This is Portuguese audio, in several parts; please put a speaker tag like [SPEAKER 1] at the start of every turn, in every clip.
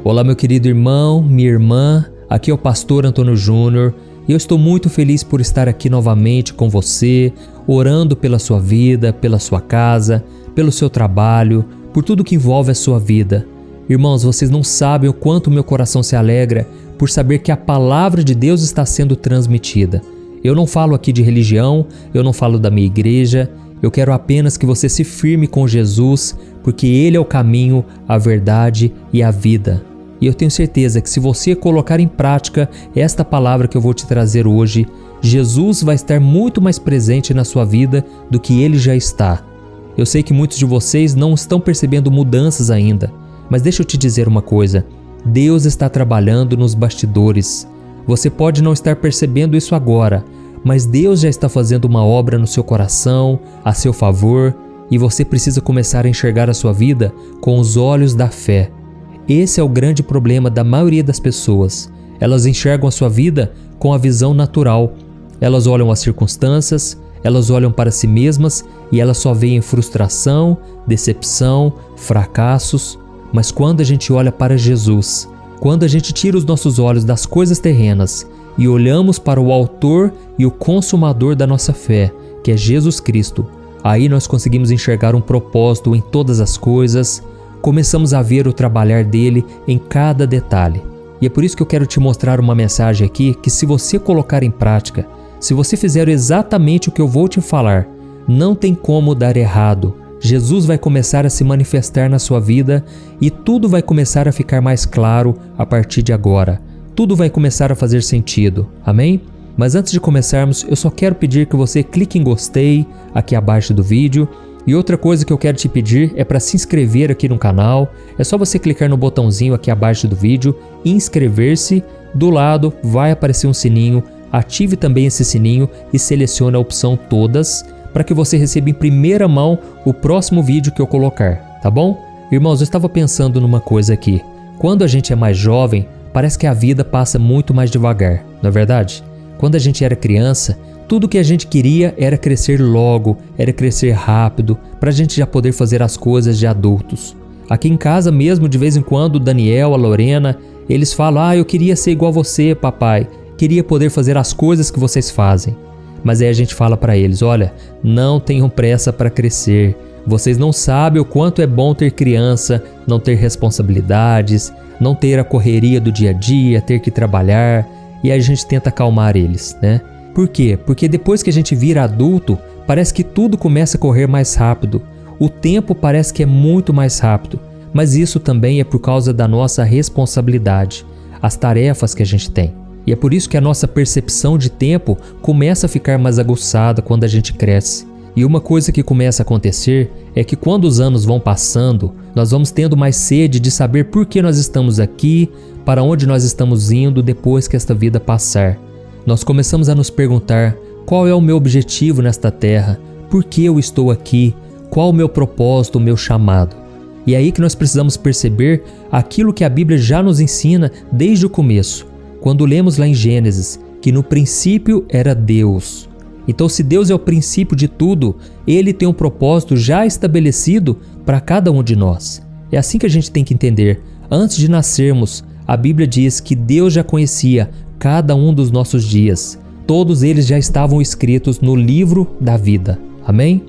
[SPEAKER 1] Olá, meu querido irmão, minha irmã, aqui é o pastor Antônio Júnior e eu estou muito feliz por estar aqui novamente com você, orando pela sua vida, pela sua casa, pelo seu trabalho, por tudo que envolve a sua vida. Irmãos, vocês não sabem o quanto meu coração se alegra por saber que a palavra de Deus está sendo transmitida. Eu não falo aqui de religião, eu não falo da minha igreja, eu quero apenas que você se firme com Jesus, porque Ele é o caminho, a verdade e a vida. E eu tenho certeza que se você colocar em prática esta palavra que eu vou te trazer hoje, Jesus vai estar muito mais presente na sua vida do que Ele já está. Eu sei que muitos de vocês não estão percebendo mudanças ainda, mas deixa eu te dizer uma coisa, Deus está trabalhando nos bastidores. Você pode não estar percebendo isso agora, mas Deus já está fazendo uma obra no seu coração, a seu favor, e você precisa começar a enxergar a sua vida com os olhos da fé. Esse é o grande problema da maioria das pessoas. Elas enxergam a sua vida com a visão natural. Elas olham as circunstâncias, elas olham para si mesmas e elas só veem frustração, decepção, fracassos. Mas quando a gente olha para Jesus, quando a gente tira os nossos olhos das coisas terrenas e olhamos para o autor e o consumador da nossa fé, que é Jesus Cristo, aí nós conseguimos enxergar um propósito em todas as coisas, começamos a ver o trabalhar dele em cada detalhe. E é por isso que eu quero te mostrar uma mensagem aqui que, se você colocar em prática, se você fizer exatamente o que eu vou te falar, não tem como dar errado. Jesus vai começar a se manifestar na sua vida e tudo vai começar a ficar mais claro a partir de agora. Tudo vai começar a fazer sentido. Amém? Mas antes de começarmos, eu só quero pedir que você clique em gostei aqui abaixo do vídeo. E outra coisa que eu quero te pedir é para se inscrever aqui no canal. É só você clicar no botãozinho aqui abaixo do vídeo, inscrever-se. Do lado vai aparecer um sininho, ative também esse sininho e selecione a opção todas para que você receba em primeira mão o próximo vídeo que eu colocar, tá bom? Irmãos, eu estava pensando numa coisa aqui. Quando a gente é mais jovem, parece que a vida passa muito mais devagar, não é verdade? Quando a gente era criança, tudo que a gente queria era crescer logo, era crescer rápido, para a gente já poder fazer as coisas de adultos. Aqui em casa mesmo, de vez em quando, o Daniel, a Lorena, eles falam: eu queria ser igual a você, papai, queria poder fazer as coisas que vocês fazem. Mas aí a gente fala para eles: olha, não tenham pressa para crescer, vocês não sabem o quanto é bom ter criança, não ter responsabilidades, não ter a correria do dia a dia, ter que trabalhar, e aí a gente tenta acalmar eles, né? Por quê? Porque depois que a gente vira adulto, parece que tudo começa a correr mais rápido. O tempo parece que é muito mais rápido, mas isso também é por causa da nossa responsabilidade, as tarefas que a gente tem. E é por isso que a nossa percepção de tempo começa a ficar mais aguçada quando a gente cresce. E uma coisa que começa a acontecer é que quando os anos vão passando, nós vamos tendo mais sede de saber por que nós estamos aqui, para onde nós estamos indo depois que esta vida passar. Nós começamos a nos perguntar: qual é o meu objetivo nesta terra? Por que eu estou aqui? Qual o meu propósito, o meu chamado? E é aí que nós precisamos perceber aquilo que a Bíblia já nos ensina desde o começo, quando lemos lá em Gênesis, que no princípio era Deus. Então, se Deus é o princípio de tudo, Ele tem um propósito já estabelecido para cada um de nós. É assim que a gente tem que entender. Antes de nascermos, a Bíblia diz que Deus já conhecia cada um dos nossos dias. Todos eles já estavam escritos no livro da vida. Amém?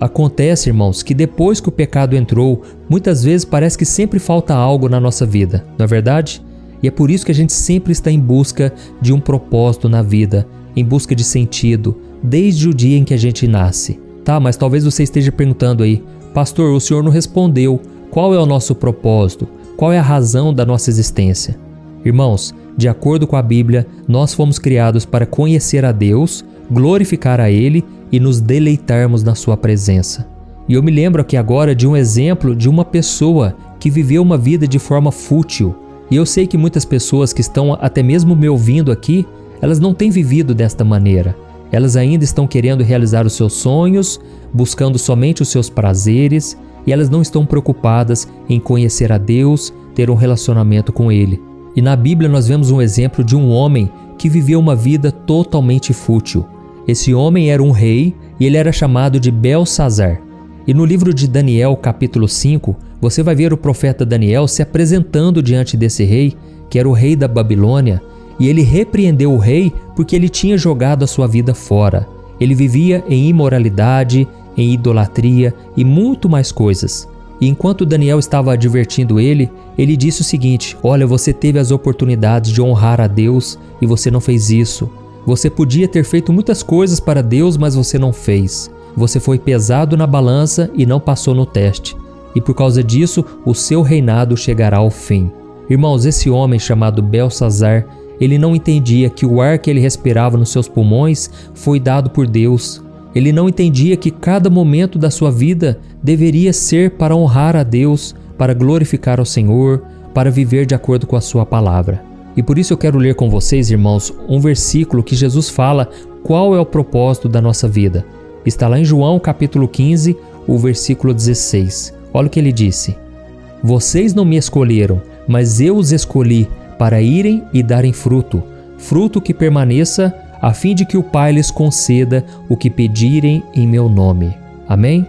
[SPEAKER 1] Acontece, irmãos, que depois que o pecado entrou, muitas vezes parece que sempre falta algo na nossa vida, não é verdade? E é por isso que a gente sempre está em busca de um propósito na vida, em busca de sentido, desde o dia em que a gente nasce. Tá, mas talvez você esteja perguntando aí: pastor, o senhor não respondeu. Qual é o nosso propósito? Qual é a razão da nossa existência? Irmãos, de acordo com a Bíblia, nós fomos criados para conhecer a Deus, glorificar a Ele e nos deleitarmos na Sua presença. E eu me lembro aqui agora de um exemplo de uma pessoa que viveu uma vida de forma fútil. E eu sei que muitas pessoas que estão até mesmo me ouvindo aqui, elas não têm vivido desta maneira. Elas ainda estão querendo realizar os seus sonhos, buscando somente os seus prazeres, e elas não estão preocupadas em conhecer a Deus, ter um relacionamento com Ele. E na Bíblia nós vemos um exemplo de um homem que viveu uma vida totalmente fútil. Esse homem era um rei e ele era chamado de Belsazar. E no livro de Daniel, capítulo 5, você vai ver o profeta Daniel se apresentando diante desse rei, que era o rei da Babilônia, e ele repreendeu o rei porque ele tinha jogado a sua vida fora. Ele vivia em imoralidade, em idolatria e muito mais coisas. E enquanto Daniel estava advertindo ele, ele disse o seguinte: olha, você teve as oportunidades de honrar a Deus e você não fez isso. Você podia ter feito muitas coisas para Deus, mas você não fez. Você foi pesado na balança e não passou no teste. E por causa disso, o seu reinado chegará ao fim. Irmãos, esse homem chamado Belsazar, ele não entendia que o ar que ele respirava nos seus pulmões foi dado por Deus. Ele não entendia que cada momento da sua vida deveria ser para honrar a Deus, para glorificar ao Senhor, para viver de acordo com a sua palavra. E por isso eu quero ler com vocês, irmãos, um versículo que Jesus fala qual é o propósito da nossa vida. Está lá em João capítulo 15, o versículo 16. Olha o que ele disse: vocês não me escolheram, mas eu os escolhi para irem e darem fruto, fruto que permaneça, a fim de que o Pai lhes conceda o que pedirem em meu nome. Amém?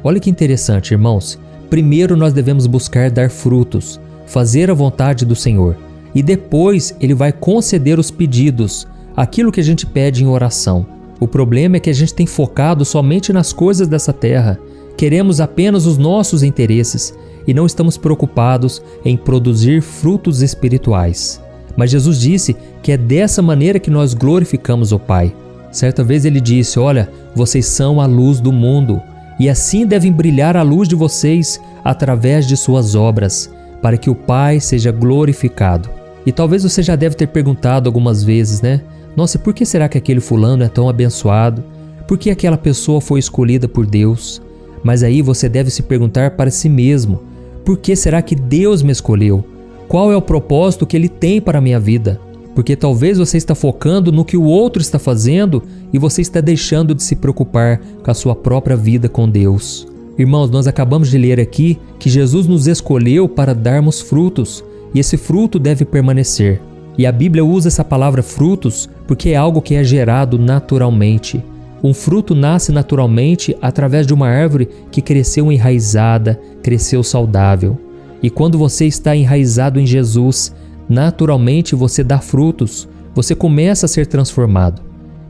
[SPEAKER 1] Olha que interessante, irmãos. Primeiro nós devemos buscar dar frutos, fazer a vontade do Senhor. E depois Ele vai conceder os pedidos, aquilo que a gente pede em oração. O problema é que a gente tem focado somente nas coisas dessa terra. Queremos apenas os nossos interesses e não estamos preocupados em produzir frutos espirituais. Mas Jesus disse que é dessa maneira que nós glorificamos o Pai. Certa vez Ele disse: olha, vocês são a luz do mundo, e assim devem brilhar a luz de vocês através de suas obras, para que o Pai seja glorificado. E talvez você já deve ter perguntado algumas vezes, né? Nossa, por que será que aquele fulano é tão abençoado? Por que aquela pessoa foi escolhida por Deus? Mas aí você deve se perguntar para si mesmo: por que será que Deus me escolheu? Qual é o propósito que Ele tem para a minha vida? Porque talvez você está focando no que o outro está fazendo e você está deixando de se preocupar com a sua própria vida com Deus. Irmãos, nós acabamos de ler aqui que Jesus nos escolheu para darmos frutos e esse fruto deve permanecer. E a Bíblia usa essa palavra frutos porque é algo que é gerado naturalmente. Um fruto nasce naturalmente através de uma árvore que cresceu enraizada, cresceu saudável. E quando você está enraizado em Jesus, naturalmente você dá frutos, você começa a ser transformado.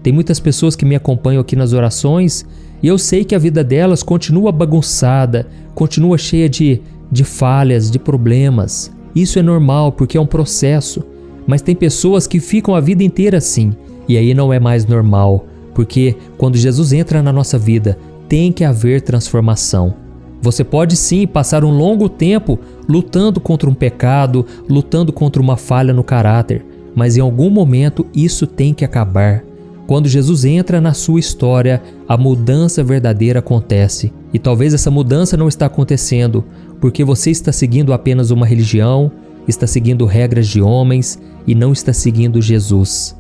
[SPEAKER 1] Tem muitas pessoas que me acompanham aqui nas orações e eu sei que a vida delas continua bagunçada, continua cheia de falhas, de problemas. Isso é normal porque é um processo, mas tem pessoas que ficam a vida inteira assim, e aí não é mais normal, porque quando Jesus entra na nossa vida, tem que haver transformação. Você pode sim passar um longo tempo lutando contra um pecado, lutando contra uma falha no caráter, mas em algum momento isso tem que acabar. Quando Jesus entra na sua história, a mudança verdadeira acontece. E talvez essa mudança não está acontecendo porque você está seguindo apenas uma religião, está seguindo regras de homens e não está seguindo Jesus.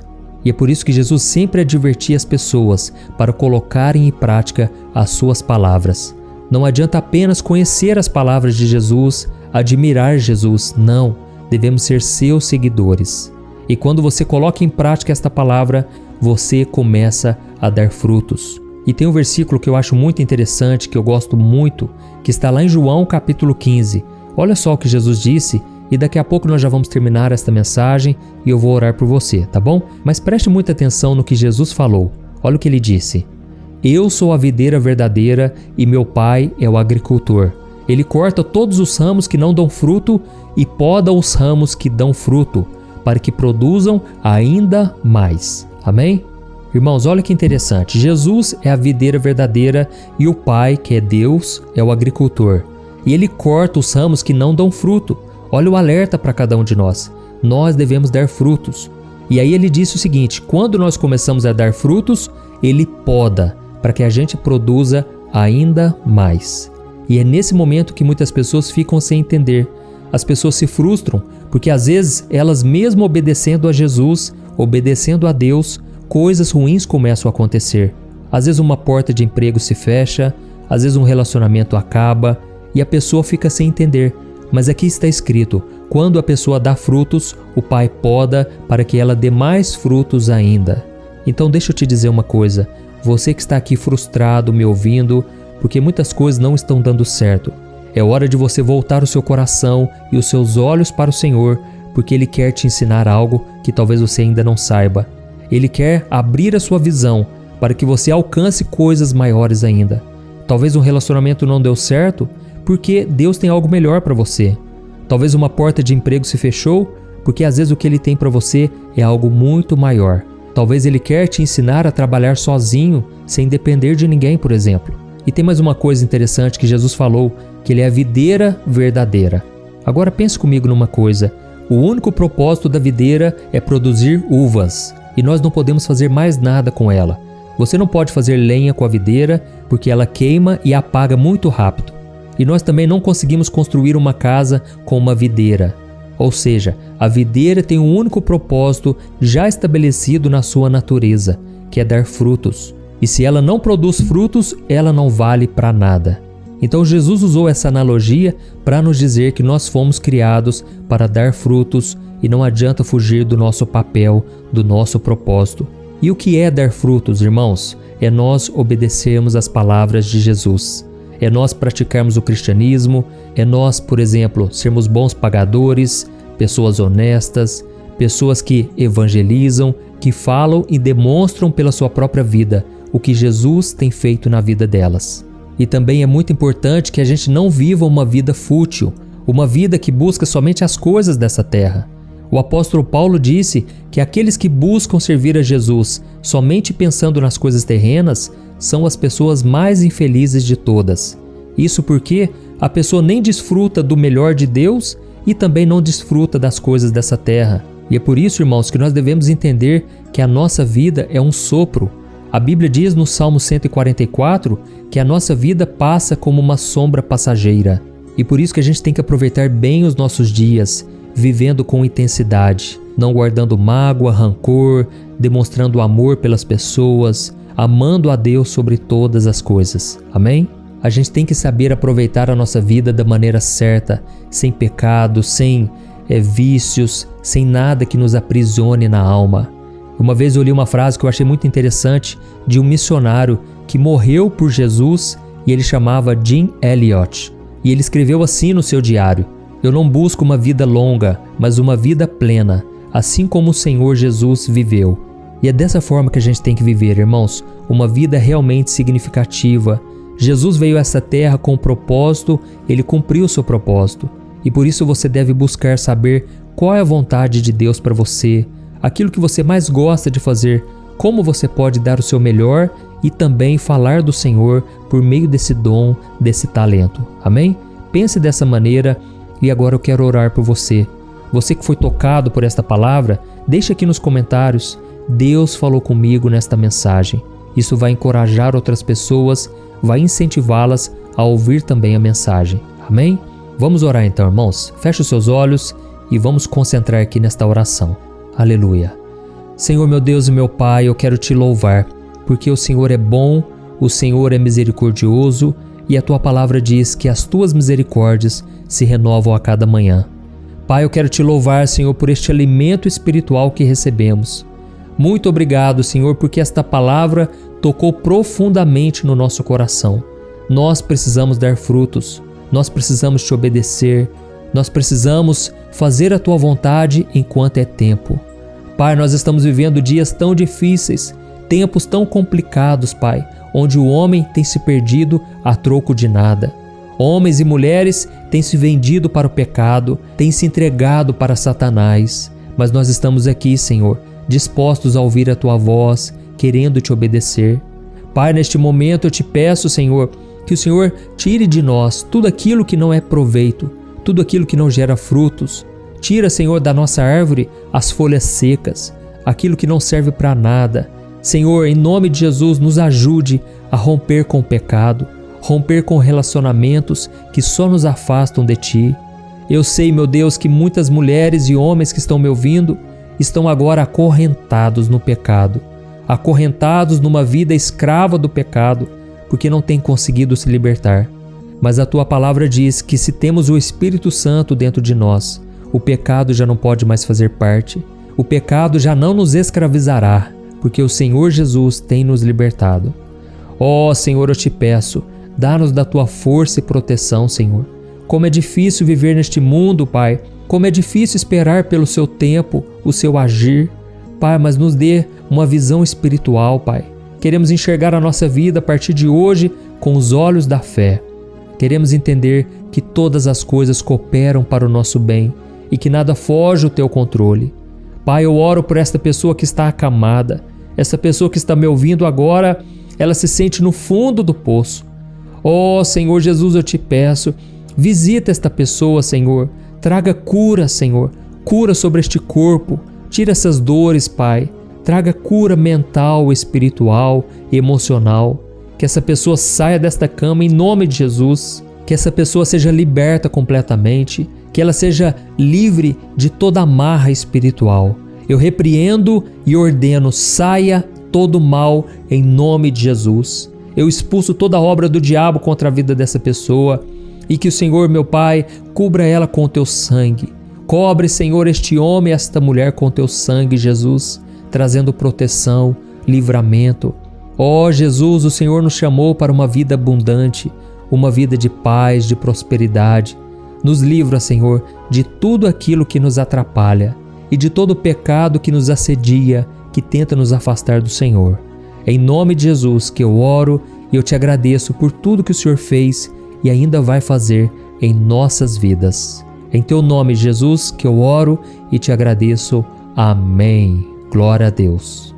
[SPEAKER 1] E é por isso que Jesus sempre advertia as pessoas para colocarem em prática as suas palavras. Não adianta apenas conhecer as palavras de Jesus, admirar Jesus, não, devemos ser seus seguidores. E quando você coloca em prática esta palavra, você começa a dar frutos. E tem um versículo que eu acho muito interessante, que eu gosto muito, que está lá em João capítulo 15. Olha só o que Jesus disse, e daqui a pouco nós já vamos terminar esta mensagem e eu vou orar por você, tá bom? Mas preste muita atenção no que Jesus falou. Olha o que ele disse: eu sou a videira verdadeira e meu Pai é o agricultor. Ele corta todos os ramos que não dão fruto e poda os ramos que dão fruto, para que produzam ainda mais. Amém? Irmãos, olha que interessante. Jesus é a videira verdadeira e o Pai, que é Deus, é o agricultor. E Ele corta os ramos que não dão fruto. Olha o alerta para cada um de nós. Nós devemos dar frutos. E aí Ele disse o seguinte: quando nós começamos a dar frutos, Ele poda, para que a gente produza ainda mais. E é nesse momento que muitas pessoas ficam sem entender. As pessoas se frustram, porque às vezes elas mesmo obedecendo a Jesus, obedecendo a Deus, coisas ruins começam a acontecer. Às vezes uma porta de emprego se fecha, às vezes um relacionamento acaba e a pessoa fica sem entender. Mas aqui está escrito: quando a pessoa dá frutos, o Pai poda para que ela dê mais frutos ainda. Então deixa eu te dizer uma coisa. Você que está aqui frustrado me ouvindo, porque muitas coisas não estão dando certo. É hora de você voltar o seu coração e os seus olhos para o Senhor, porque Ele quer te ensinar algo que talvez você ainda não saiba. Ele quer abrir a sua visão para que você alcance coisas maiores ainda. Talvez um relacionamento não deu certo porque Deus tem algo melhor para você. Talvez uma porta de emprego se fechou porque às vezes o que Ele tem para você é algo muito maior. Talvez Ele quer te ensinar a trabalhar sozinho, sem depender de ninguém, por exemplo. E tem mais uma coisa interessante que Jesus falou, que Ele é a videira verdadeira. Agora pense comigo numa coisa. O único propósito da videira é produzir uvas, e nós não podemos fazer mais nada com ela. Você não pode fazer lenha com a videira, porque ela queima e apaga muito rápido. E nós também não conseguimos construir uma casa com uma videira. Ou seja, a videira tem um único propósito já estabelecido na sua natureza, que é dar frutos. E se ela não produz frutos, ela não vale para nada. Então Jesus usou essa analogia para nos dizer que nós fomos criados para dar frutos e não adianta fugir do nosso papel, do nosso propósito. E o que é dar frutos, irmãos? É nós obedecermos às palavras de Jesus. É nós praticarmos o cristianismo, é nós, por exemplo, sermos bons pagadores, pessoas honestas, pessoas que evangelizam, que falam e demonstram pela sua própria vida o que Jesus tem feito na vida delas. E também é muito importante que a gente não viva uma vida fútil, uma vida que busca somente as coisas dessa terra. O apóstolo Paulo disse que aqueles que buscam servir a Jesus somente pensando nas coisas terrenas são as pessoas mais infelizes de todas. Isso porque a pessoa nem desfruta do melhor de Deus e também não desfruta das coisas dessa terra. E é por isso, irmãos, que nós devemos entender que a nossa vida é um sopro. A Bíblia diz no Salmo 144 que a nossa vida passa como uma sombra passageira. E por isso que a gente tem que aproveitar bem os nossos dias, vivendo com intensidade, não guardando mágoa, rancor, demonstrando amor pelas pessoas, amando a Deus sobre todas as coisas. Amém? A gente tem que saber aproveitar a nossa vida da maneira certa, sem pecado, sem vícios, sem nada que nos aprisione na alma. Uma vez eu li uma frase que eu achei muito interessante de um missionário que morreu por Jesus e ele chamava Jim Elliot. E ele escreveu assim no seu diário: "Eu não busco uma vida longa, mas uma vida plena, assim como o Senhor Jesus viveu." E é dessa forma que a gente tem que viver, irmãos, uma vida realmente significativa. Jesus veio a essa terra com um propósito, Ele cumpriu o seu propósito. E por isso você deve buscar saber qual é a vontade de Deus para você, aquilo que você mais gosta de fazer, como você pode dar o seu melhor e também falar do Senhor por meio desse dom, desse talento. Amém? Pense dessa maneira e agora eu quero orar por você. Você que foi tocado por esta palavra, deixe aqui nos comentários: Deus falou comigo nesta mensagem. Isso vai encorajar outras pessoas, vai incentivá-las a ouvir também a mensagem. Amém? Vamos orar então, irmãos. Feche os seus olhos e vamos concentrar aqui nesta oração. Aleluia. Senhor meu Deus e meu Pai, eu quero te louvar, porque o Senhor é bom, o Senhor é misericordioso e a Tua palavra diz que as Tuas misericórdias se renovam a cada manhã. Pai, eu quero te louvar, Senhor, por este alimento espiritual que recebemos. Muito obrigado, Senhor, porque esta palavra tocou profundamente no nosso coração. Nós precisamos dar frutos, nós precisamos te obedecer, nós precisamos fazer a Tua vontade enquanto é tempo. Pai, nós estamos vivendo dias tão difíceis, tempos tão complicados, Pai, onde o homem tem se perdido a troco de nada. Homens e mulheres têm se vendido para o pecado, têm se entregado para Satanás. Mas nós estamos aqui, Senhor, dispostos a ouvir a Tua voz, querendo te obedecer. Pai, neste momento eu te peço, Senhor, que o Senhor tire de nós tudo aquilo que não é proveito, tudo aquilo que não gera frutos. Tira, Senhor, da nossa árvore as folhas secas, aquilo que não serve para nada. Senhor, em nome de Jesus, nos ajude a romper com o pecado, romper com relacionamentos que só nos afastam de Ti. Eu sei, meu Deus, que muitas mulheres e homens que estão me ouvindo estão agora acorrentados no pecado, acorrentados numa vida escrava do pecado, porque não têm conseguido se libertar. Mas a Tua palavra diz que se temos o Espírito Santo dentro de nós, o pecado já não pode mais fazer parte, o pecado já não nos escravizará, porque o Senhor Jesus tem nos libertado. Ó Senhor, eu te peço, Dá-nos da Tua força e proteção, Senhor. Como é difícil viver neste mundo, Pai. Como é difícil esperar pelo Seu tempo, o Seu agir. Pai, mas nos dê uma visão espiritual, Pai. Queremos enxergar a nossa vida a partir de hoje com os olhos da fé. Queremos entender que todas as coisas cooperam para o nosso bem e que nada foge ao Teu controle. Pai, eu oro por esta pessoa que está acamada, essa pessoa que está me ouvindo agora, ela se sente no fundo do poço. Oh, Senhor Jesus, eu te peço, visita esta pessoa, Senhor, traga cura, Senhor, cura sobre este corpo, tira essas dores, Pai, traga cura mental, espiritual e emocional. Que essa pessoa saia desta cama em nome de Jesus, que essa pessoa seja liberta completamente, que ela seja livre de toda amarra espiritual. Eu repreendo e ordeno, saia todo mal em nome de Jesus. Eu expulso toda obra do diabo contra a vida dessa pessoa e que o Senhor, meu Pai, cubra ela com o Teu sangue. Cobre, Senhor, este homem e esta mulher com o Teu sangue, Jesus, trazendo proteção, livramento. Ó Jesus, o Senhor nos chamou para uma vida abundante, uma vida de paz, de prosperidade. Nos livra, Senhor, de tudo aquilo que nos atrapalha e de todo o pecado que nos assedia, que tenta nos afastar do Senhor. É em nome de Jesus que eu oro e eu te agradeço por tudo que o Senhor fez e ainda vai fazer em nossas vidas. Em Teu nome, Jesus, que eu oro e te agradeço. Amém. Glória a Deus.